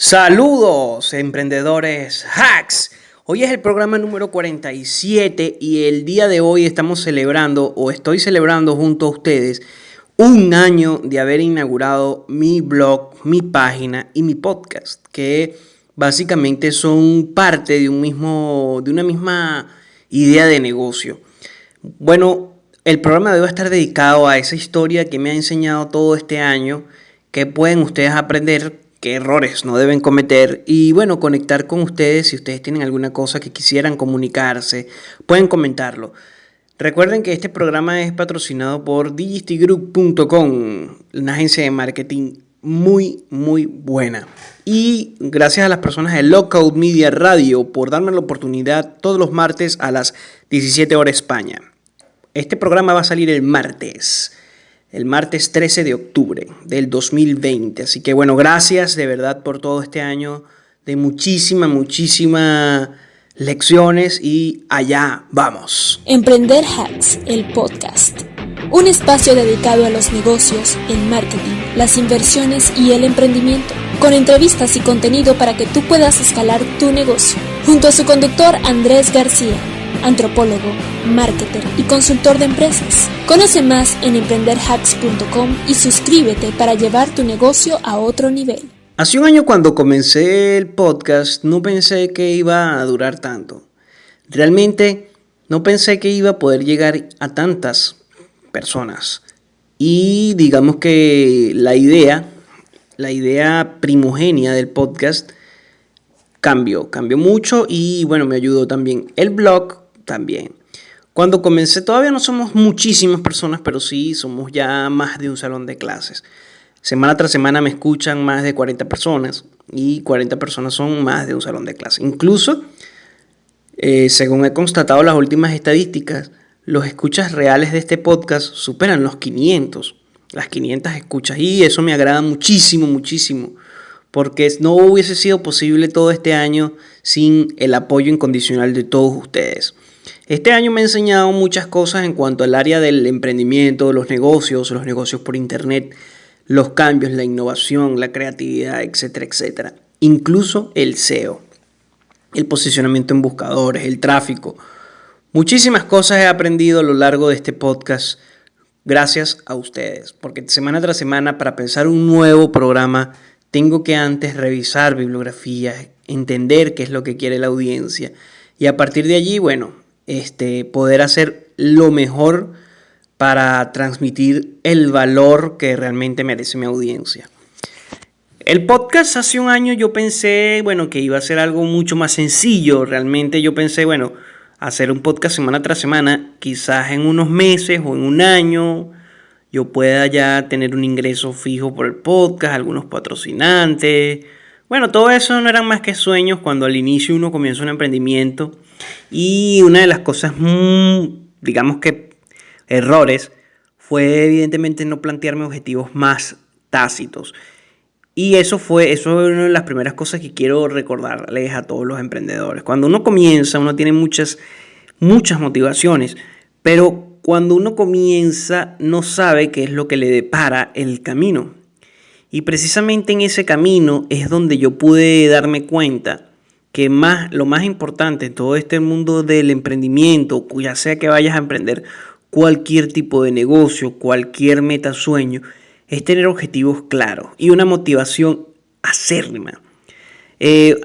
Saludos, emprendedores hacks. Hoy es el programa número 47 y el día de hoy estamos celebrando o estoy celebrando junto a ustedes un año de haber inaugurado mi blog, mi página y mi podcast, que básicamente son parte de una misma idea de negocio. Bueno, el programa de hoy va a estar dedicado a esa historia que me ha enseñado todo este año, que pueden ustedes aprender, qué errores no deben cometer y bueno, conectar con ustedes. Si ustedes tienen alguna cosa que quisieran comunicarse, pueden comentarlo. Recuerden que este programa es patrocinado por digistigroup.com, una agencia de marketing muy buena. Y gracias a las personas de Lockout Media Radio por darme la oportunidad todos los martes a las 17 horas España. Este programa va a salir el martes 13 de octubre del 2020. Así que bueno, gracias de verdad por todo este año de muchísimas lecciones y allá vamos. Emprender Hacks, el podcast. Un espacio dedicado a los negocios, el marketing, las inversiones y el emprendimiento, con entrevistas y contenido para que tú puedas escalar tu negocio. Junto a su conductor Andrés García, antropólogo, marketer y consultor de empresas. Conoce más en emprenderhacks.com y suscríbete para llevar tu negocio a otro nivel. Hace un año cuando comencé el podcast no pensé que iba a durar tanto. Realmente no pensé que iba a poder llegar a tantas personas. Y digamos que la idea primogénea del podcast cambió mucho y bueno, me ayudó también. El blog también. Cuando comencé todavía no somos muchísimas personas, pero sí somos ya más de un salón de clases. Semana tras semana me escuchan más de 40 personas y 40 personas son más de un salón de clases. Incluso, según he constatado las últimas estadísticas, los escuchas reales de este podcast superan las 500 escuchas y eso me agrada muchísimo. Porque no hubiese sido posible todo este año sin el apoyo incondicional de todos ustedes. Este año me ha enseñado muchas cosas en cuanto al área del emprendimiento, los negocios por internet, los cambios, la innovación, la creatividad, etcétera. Incluso el SEO, el posicionamiento en buscadores, el tráfico. Muchísimas cosas he aprendido a lo largo de este podcast gracias a ustedes. Porque semana tras semana para pensar un nuevo programa tengo que antes revisar bibliografía, entender qué es lo que quiere la audiencia y a partir de allí, bueno, poder hacer lo mejor para transmitir el valor que realmente merece mi audiencia. El podcast hace un año yo pensé, bueno, que iba a ser algo mucho más sencillo. Realmente yo pensé, bueno, hacer un podcast semana tras semana, quizás en unos meses o en un año yo pueda ya tener un ingreso fijo por el podcast, algunos patrocinantes. Bueno, todo eso no eran más que sueños cuando al inicio uno comienza un emprendimiento. Y una de las cosas, digamos que errores, fue evidentemente no plantearme objetivos más tácitos. Y eso fue una de las primeras cosas que quiero recordarles a todos los emprendedores. Cuando uno comienza, uno tiene muchas motivaciones, pero cuando uno comienza no sabe qué es lo que le depara el camino. Y precisamente en ese camino es donde yo pude darme cuenta que lo más importante en todo este mundo del emprendimiento, ya sea que vayas a emprender cualquier tipo de negocio, cualquier meta, sueño, es tener objetivos claros y una motivación acérrima.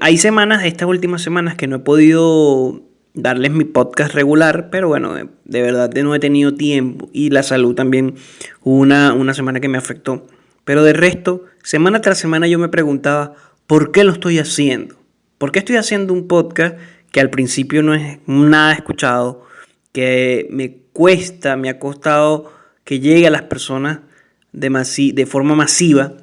Hay semanas, estas últimas semanas, que no he podido darles mi podcast regular, pero bueno, de verdad no he tenido tiempo y la salud también, hubo una semana que me afectó. Pero de resto, semana tras semana yo me preguntaba, ¿por qué lo estoy haciendo? ¿Por qué estoy haciendo un podcast que al principio no es nada escuchado, que me ha costado que llegue a las personas de forma masiva?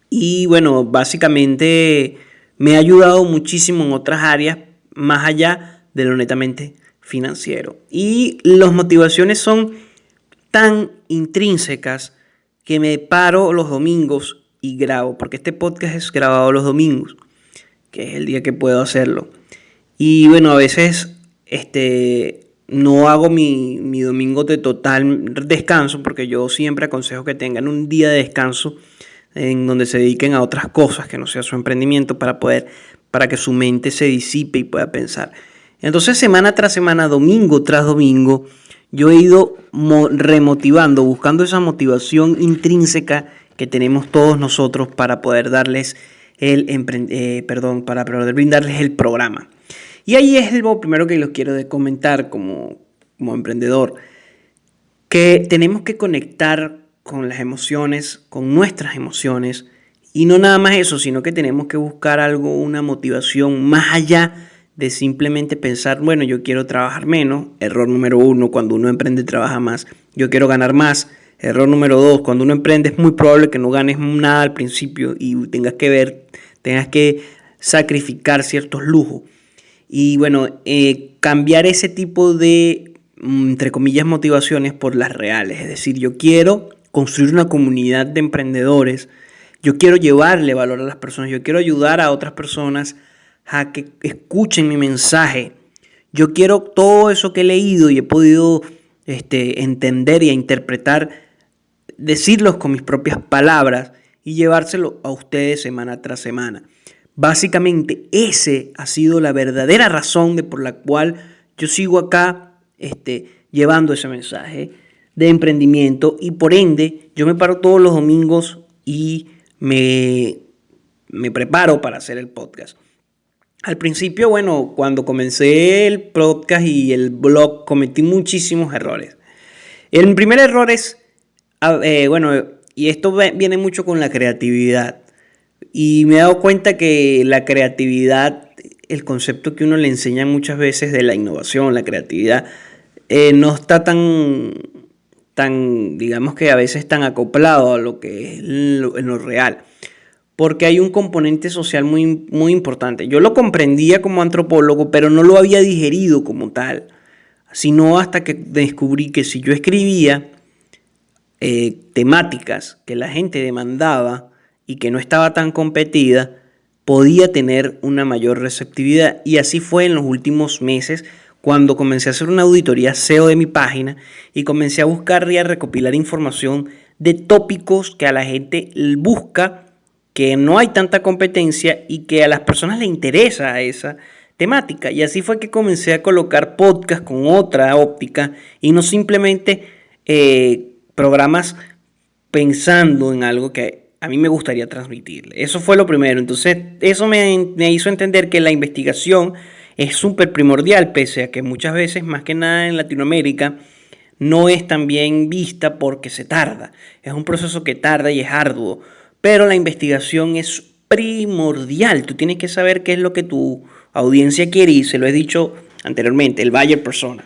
Y bueno, básicamente me ha ayudado muchísimo en otras áreas, más allá de lo netamente financiero. Y las motivaciones son tan intrínsecas que me paro los domingos y grabo, porque este podcast es grabado los domingos, que es el día que puedo hacerlo. Y bueno, a veces no hago mi domingo de total descanso, porque yo siempre aconsejo que tengan un día de descanso en donde se dediquen a otras cosas que no sea su emprendimiento para que su mente se disipe y pueda pensar. Entonces, semana tras semana, domingo tras domingo, yo he ido remotivando, buscando esa motivación intrínseca que tenemos todos nosotros para poder darles para poder brindarles el programa. Y ahí es lo primero que les quiero comentar como emprendedor, que tenemos que conectar con las emociones, con nuestras emociones, y no nada más eso, sino que tenemos que buscar algo, una motivación más allá de simplemente pensar, bueno, yo quiero trabajar menos, error número 1, cuando uno emprende trabaja más, yo quiero ganar más, error número 2, cuando uno emprende es muy probable que no ganes nada al principio y tengas que sacrificar ciertos lujos. Y bueno, cambiar ese tipo de, entre comillas, motivaciones por las reales. Es decir, yo quiero construir una comunidad de emprendedores, yo quiero llevarle valor a las personas, yo quiero ayudar a otras personas a que escuchen mi mensaje. Yo quiero todo eso que he leído y he podido entender y interpretar, decirlos con mis propias palabras y llevárselo a ustedes semana tras semana. Básicamente, ese ha sido la verdadera razón por la cual yo sigo acá llevando ese mensaje de emprendimiento, y por ende yo me paro todos los domingos y me preparo para hacer el podcast. Al principio, bueno, cuando comencé el podcast y el blog, cometí muchísimos errores. El primer error es, y esto viene mucho con la creatividad. Y me he dado cuenta que la creatividad, el concepto que uno le enseña muchas veces de la innovación, la creatividad, no está tan, digamos que a veces tan acoplado a lo que es en lo real. Porque hay un componente social muy, muy importante. Yo lo comprendía como antropólogo, pero no lo había digerido como tal. Sino hasta que descubrí que si yo escribía temáticas que la gente demandaba y que no estaba tan competida, podía tener una mayor receptividad. Y así fue en los últimos meses, cuando comencé a hacer una auditoría SEO de mi página y comencé a buscar y a recopilar información de tópicos que a la gente busca, que no hay tanta competencia y que a las personas les interesa esa temática. Y así fue que comencé a colocar podcasts con otra óptica y no simplemente programas pensando en algo que a mí me gustaría transmitirle. Eso fue lo primero. Entonces, eso me hizo entender que la investigación es súper primordial, pese a que muchas veces, más que nada en Latinoamérica, no es tan bien vista porque se tarda. Es un proceso que tarda y es arduo. Pero la investigación es primordial. Tú tienes que saber qué es lo que tu audiencia quiere, y se lo he dicho anteriormente, el buyer persona.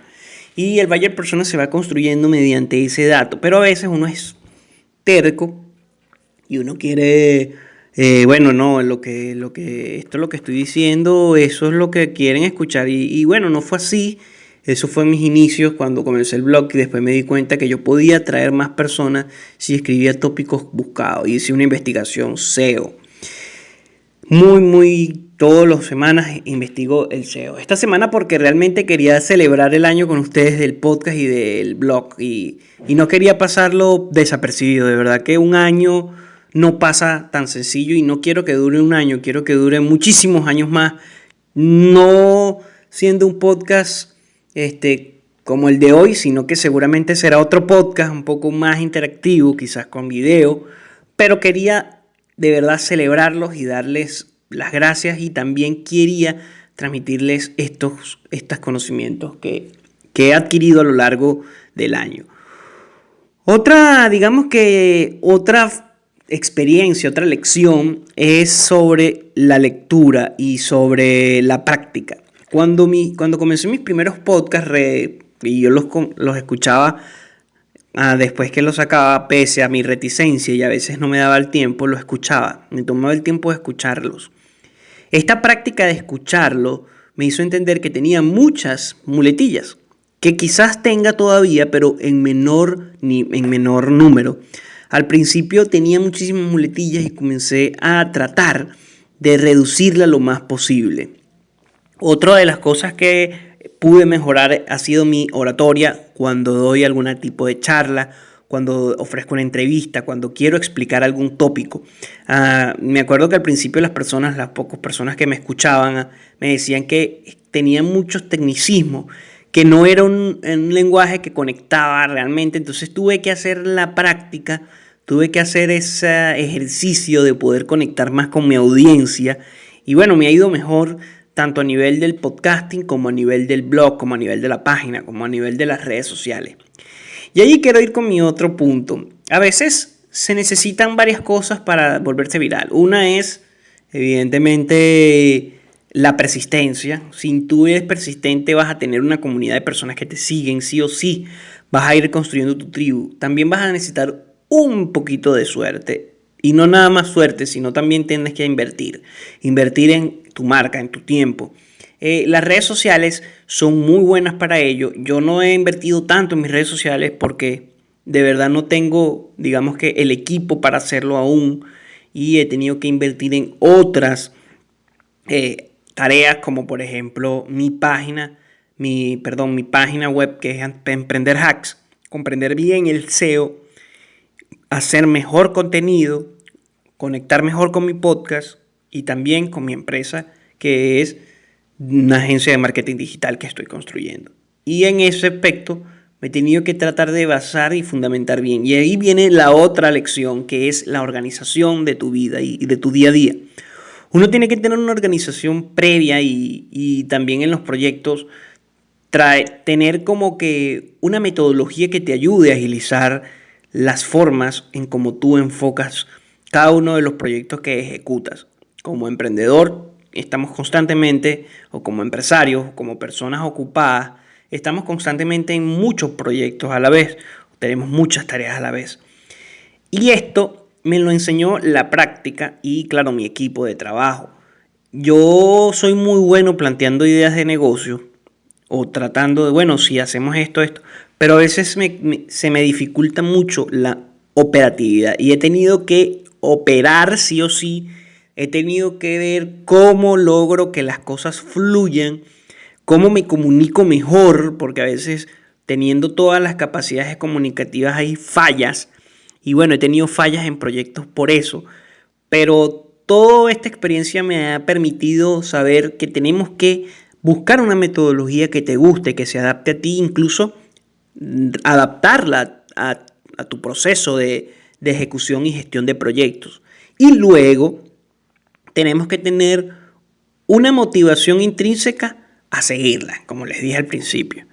Y el buyer persona se va construyendo mediante ese dato. Pero a veces uno es terco y uno quiere, esto es lo que estoy diciendo, eso es lo que quieren escuchar. Y bueno, no fue así. Eso fue en mis inicios cuando comencé el blog, y después me di cuenta que yo podía atraer más personas si escribía tópicos buscados. Hice una investigación SEO. Todas las semanas investigo el SEO. Esta semana porque realmente quería celebrar el año con ustedes del podcast y del blog. Y no quería pasarlo desapercibido. De verdad que un año no pasa tan sencillo y no quiero que dure un año. Quiero que dure muchísimos años más. No siendo un podcast como el de hoy, sino que seguramente será otro podcast un poco más interactivo, quizás con video, pero quería de verdad celebrarlos y darles las gracias, y también quería transmitirles estos conocimientos que he adquirido a lo largo del año. Otra experiencia, otra lección es sobre la lectura y sobre la práctica. Cuando comencé mis primeros podcasts y yo los escuchaba después que los sacaba, pese a mi reticencia y a veces no me daba el tiempo, los escuchaba, me tomaba el tiempo de escucharlos. Esta práctica de escucharlo me hizo entender que tenía muchas muletillas, que quizás tenga todavía, pero en menor número. Al principio tenía muchísimas muletillas y comencé a tratar de reducirla lo más posible. Otra de las cosas que pude mejorar ha sido mi oratoria cuando doy algún tipo de charla, cuando ofrezco una entrevista, cuando quiero explicar algún tópico. Me acuerdo que al principio las pocas personas que me escuchaban, me decían que tenían muchos tecnicismos, que no era un lenguaje que conectaba realmente. Entonces tuve que hacer la práctica, tuve que hacer ese ejercicio de poder conectar más con mi audiencia. Y bueno, me ha ido mejor tanto a nivel del podcasting, como a nivel del blog, como a nivel de la página, como a nivel de las redes sociales. Y ahí quiero ir con mi otro punto. A veces se necesitan varias cosas para volverse viral. Una es, evidentemente, la persistencia. Si tú eres persistente, vas a tener una comunidad de personas que te siguen, sí o sí. Vas a ir construyendo tu tribu. También vas a necesitar un poquito de suerte. Y no nada más suerte, sino también tienes que invertir. Invertir en tu marca, en tu tiempo. Las redes sociales son muy buenas para ello. Yo no he invertido tanto en mis redes sociales porque de verdad no tengo, digamos que el equipo para hacerlo aún. Y he tenido que invertir en otras tareas, como por ejemplo mi página web, que es Emprender Hacks. Comprender bien el SEO, hacer mejor contenido, conectar mejor con mi podcast y también con mi empresa, que es una agencia de marketing digital que estoy construyendo. Y en ese aspecto me he tenido que tratar de basar y fundamentar bien. Y ahí viene la otra lección, que es la organización de tu vida y de tu día a día. Uno tiene que tener una organización previa y también en los proyectos tener como que una metodología que te ayude a agilizar las formas en cómo tú enfocas cada uno de los proyectos que ejecutas. Como emprendedor, estamos constantemente, o como empresarios, o como personas ocupadas, estamos constantemente en muchos proyectos a la vez, tenemos muchas tareas a la vez. Y esto me lo enseñó la práctica y, claro, mi equipo de trabajo. Yo soy muy bueno planteando ideas de negocio o tratando de, bueno, si hacemos esto, pero a veces se me dificulta mucho la operatividad y he tenido que operar sí o sí. He tenido que ver cómo logro que las cosas fluyan, cómo me comunico mejor, porque a veces teniendo todas las capacidades comunicativas hay fallas. Y bueno, he tenido fallas en proyectos por eso. Pero toda esta experiencia me ha permitido saber que tenemos que buscar una metodología que te guste, que se adapte a ti, incluso adaptarla a tu proceso de ejecución y gestión de proyectos. Y luego tenemos que tener una motivación intrínseca a seguirla, como les dije al principio.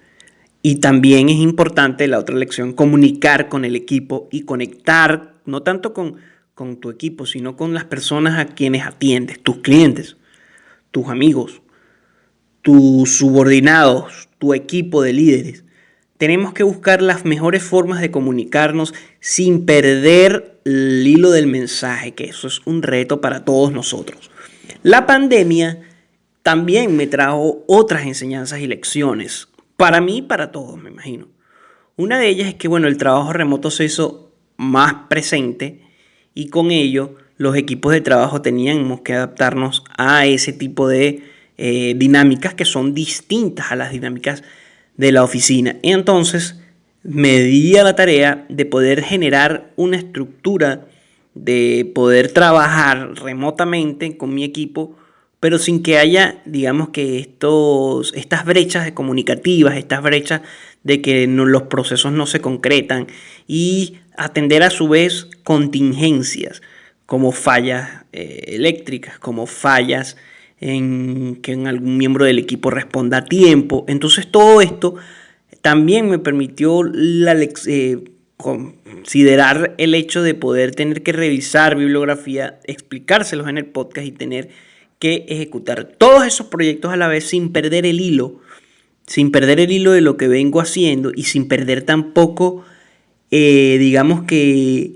Y también es importante la otra lección, comunicar con el equipo y conectar, no tanto con tu equipo, sino con las personas a quienes atiendes, tus clientes, tus amigos, tus subordinados, tu equipo de líderes. Tenemos que buscar las mejores formas de comunicarnos sin perder el hilo del mensaje, que eso es un reto para todos nosotros. La pandemia también me trajo otras enseñanzas y lecciones, para mí y para todos, me imagino. Una de ellas es que, bueno, el trabajo remoto se hizo más presente y con ello los equipos de trabajo teníamos que adaptarnos a ese tipo de dinámicas que son distintas a las dinámicas de la oficina. Y entonces me di a la tarea de poder generar una estructura, de poder trabajar remotamente con mi equipo, pero sin que haya, digamos que estas brechas comunicativas, estas brechas de que los procesos no se concretan, y atender a su vez contingencias como fallas eléctricas, como fallas en que algún miembro del equipo responda a tiempo. Entonces todo esto también me permitió considerar el hecho de poder tener que revisar bibliografía, explicárselos en el podcast y tener que ejecutar todos esos proyectos a la vez sin perder el hilo de lo que vengo haciendo y sin perder tampoco, digamos que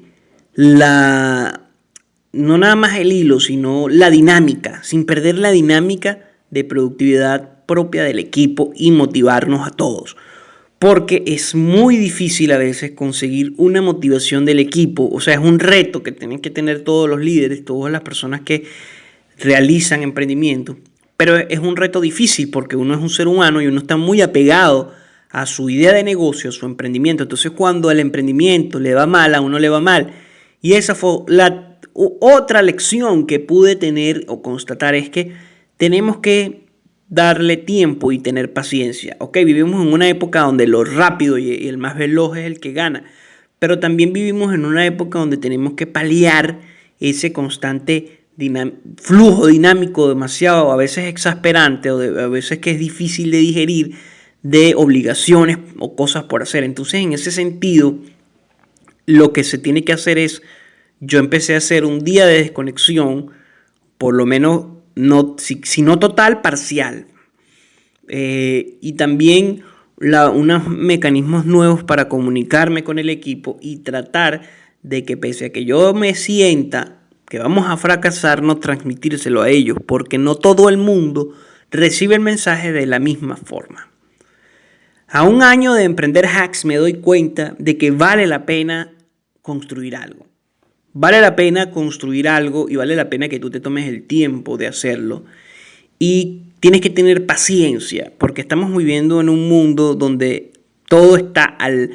no nada más el hilo, sino la dinámica, sin perder la dinámica de productividad propia del equipo y motivarnos a todos. Porque es muy difícil a veces conseguir una motivación del equipo. O sea, es un reto que tienen que tener todos los líderes, todas las personas que realizan emprendimiento. Pero es un reto difícil porque uno es un ser humano y uno está muy apegado a su idea de negocio, a su emprendimiento. Entonces, cuando el emprendimiento le va mal, a uno le va mal. Y esa fue la otra lección que pude tener o constatar, es que tenemos que darle tiempo y tener paciencia. Ok, vivimos en una época donde lo rápido y el más veloz es el que gana, pero también vivimos en una época donde tenemos que paliar ese constante flujo dinámico demasiado, a veces exasperante, a veces que es difícil de digerir, de obligaciones o cosas por hacer. Entonces, en ese sentido, lo que se tiene que hacer es, yo empecé a hacer un día de desconexión, por lo menos, si no total, parcial. Y también unos mecanismos nuevos para comunicarme con el equipo y tratar de que, pese a que yo me sienta que vamos a fracasar, no transmitírselo a ellos, porque no todo el mundo recibe el mensaje de la misma forma. A un año de emprender Hacks me doy cuenta de que vale la pena construir algo. Vale la pena construir algo y vale la pena que tú te tomes el tiempo de hacerlo. Y tienes que tener paciencia, porque estamos viviendo en un mundo donde todo está al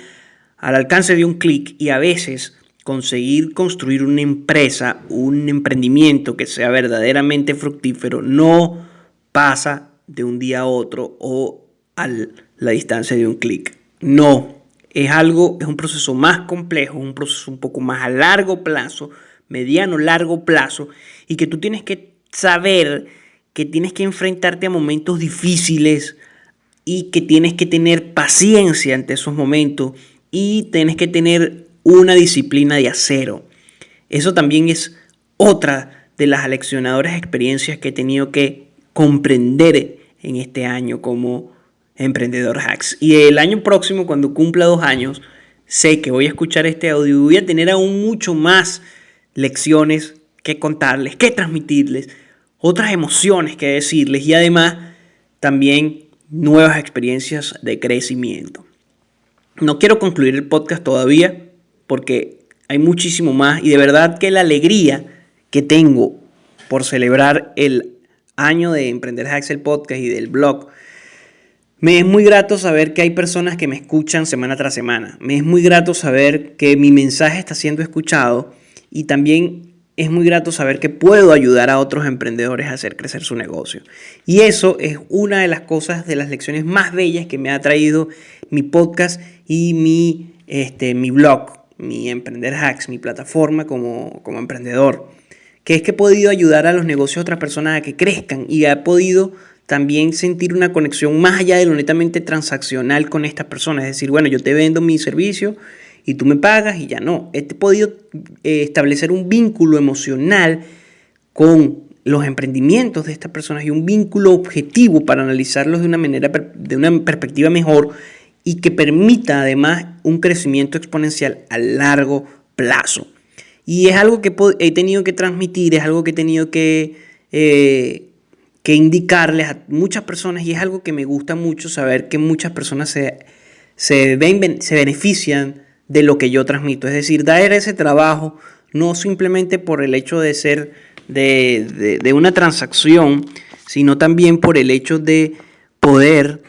alcance de un clic, y a veces conseguir construir una empresa, un emprendimiento que sea verdaderamente fructífero, no pasa de un día a otro o a la distancia de un clic. No, es un proceso más complejo, un proceso un poco más a largo plazo, mediano, largo plazo, y que tú tienes que saber que tienes que enfrentarte a momentos difíciles y que tienes que tener paciencia ante esos momentos y tienes que tener una disciplina de acero. Eso también es otra de las aleccionadoras experiencias que he tenido que comprender en este año como emprendedor Hacks. Y el año próximo, cuando cumpla 2 años, sé que voy a escuchar este audio y voy a tener aún mucho más lecciones que contarles, que transmitirles, otras emociones que decirles y además también nuevas experiencias de crecimiento. No quiero concluir el podcast todavía porque hay muchísimo más, y de verdad que la alegría que tengo por celebrar el año de Emprender Hacks, el podcast y del blog, me es muy grato saber que hay personas que me escuchan semana tras semana. Me es muy grato saber que mi mensaje está siendo escuchado, y también es muy grato saber que puedo ayudar a otros emprendedores a hacer crecer su negocio. Y eso es una de las cosas, de las lecciones más bellas que me ha traído mi podcast y mi blog, mi Emprender Hacks, mi plataforma como emprendedor. Que es que he podido ayudar a los negocios de otras personas a que crezcan, y he podido también sentir una conexión más allá de lo netamente transaccional con estas personas. Es decir, bueno, yo te vendo mi servicio y tú me pagas y ya no. He podido establecer un vínculo emocional con los emprendimientos de estas personas y un vínculo objetivo para analizarlos de una perspectiva mejor y que permita además un crecimiento exponencial a largo plazo. Y es algo que he tenido que transmitir, es algo que he tenido que indicarles a muchas personas, y es algo que me gusta mucho saber que muchas personas se benefician de lo que yo transmito. Es decir, dar ese trabajo no simplemente por el hecho de ser de una transacción, sino también por el hecho de poder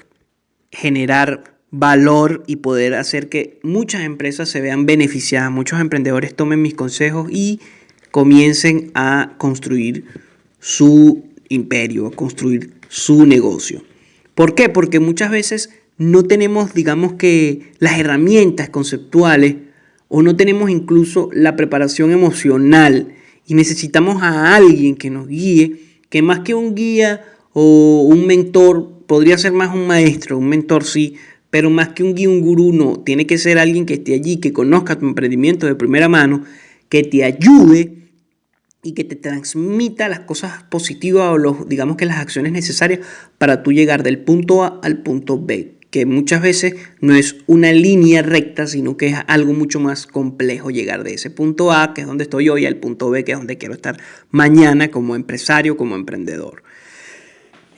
generar valor y poder hacer que muchas empresas se vean beneficiadas, muchos emprendedores tomen mis consejos y comiencen a construir su imperio, a construir su negocio. ¿Por qué? Porque muchas veces no tenemos, digamos que, las herramientas conceptuales, o no tenemos incluso la preparación emocional, y necesitamos a alguien que nos guíe, que más que un guía o un mentor, podría ser más un maestro, un mentor sí, pero más que un guía, un gurú no. Tiene que ser alguien que esté allí, que conozca tu emprendimiento de primera mano, que te ayude y que te transmita las cosas positivas o digamos que las acciones necesarias para tú llegar del punto A al punto B, que muchas veces no es una línea recta, sino que es algo mucho más complejo llegar de ese punto A, que es donde estoy hoy, al punto B, que es donde quiero estar mañana como empresario, como emprendedor.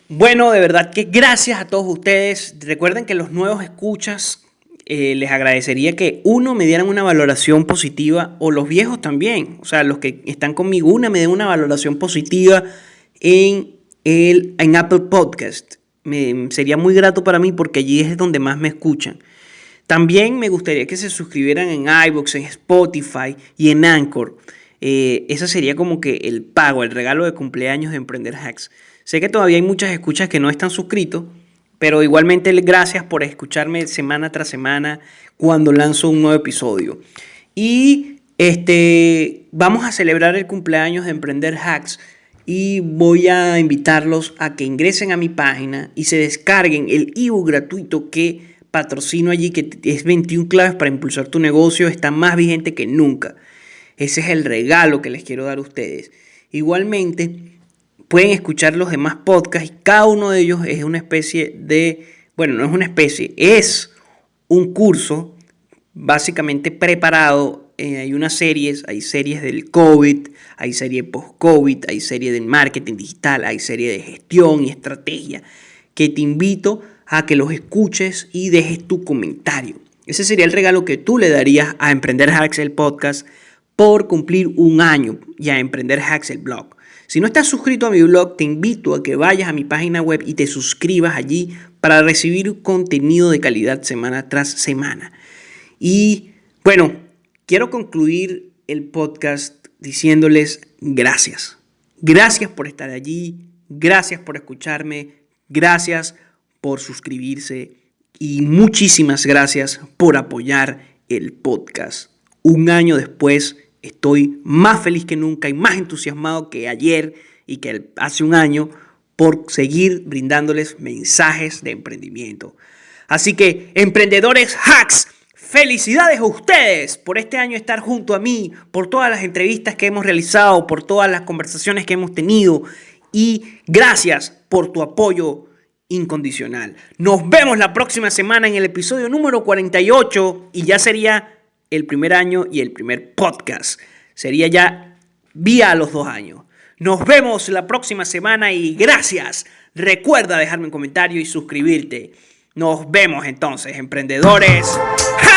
Bueno, de verdad que gracias a todos ustedes. Recuerden que los nuevos escuchas, les agradecería que me dieran una valoración positiva, o los viejos también, o sea, los que están conmigo, me den una valoración positiva en Apple Podcast. sería muy grato para mí porque allí es donde más me escuchan. También me gustaría que se suscribieran en iVoox, en Spotify y en Anchor. Ese sería como que el pago, el regalo de cumpleaños de Emprender Hacks. Sé que todavía hay muchas escuchas que no están suscritos, pero igualmente gracias por escucharme semana tras semana cuando lanzo un nuevo episodio. Y vamos a celebrar el cumpleaños de Emprender Hacks y voy a invitarlos a que ingresen a mi página y se descarguen el ebook gratuito que patrocino allí, que es 21 claves para impulsar tu negocio. Está más vigente que nunca. Ese es el regalo que les quiero dar a ustedes. Igualmente, pueden escuchar los demás podcasts y cada uno de ellos es una especie de... Bueno, no es una especie, es un curso básicamente preparado. Hay series del COVID, hay serie post-COVID, hay serie del marketing digital, hay serie de gestión y estrategia que te invito a que los escuches y dejes tu comentario. Ese sería el regalo que tú le darías a Emprender Hacks, el podcast, por cumplir un año, y a Emprender Hacks, el blog. Si no estás suscrito a mi blog, te invito a que vayas a mi página web y te suscribas allí para recibir contenido de calidad semana tras semana. Y bueno, quiero concluir el podcast diciéndoles gracias. Gracias por estar allí, gracias por escucharme, gracias por suscribirse y muchísimas gracias por apoyar el podcast. Un año después estoy más feliz que nunca y más entusiasmado que ayer y que hace un año por seguir brindándoles mensajes de emprendimiento. Así que, emprendedores hacks, felicidades a ustedes por este año estar junto a mí, por todas las entrevistas que hemos realizado, por todas las conversaciones que hemos tenido y gracias por tu apoyo incondicional. Nos vemos la próxima semana en el episodio número 48 y ya sería el primer año y el primer podcast. Sería ya vía a los 2 años. Nos vemos la próxima semana y gracias. Recuerda dejarme un comentario y suscribirte. Nos vemos entonces, emprendedores. ¡Ja!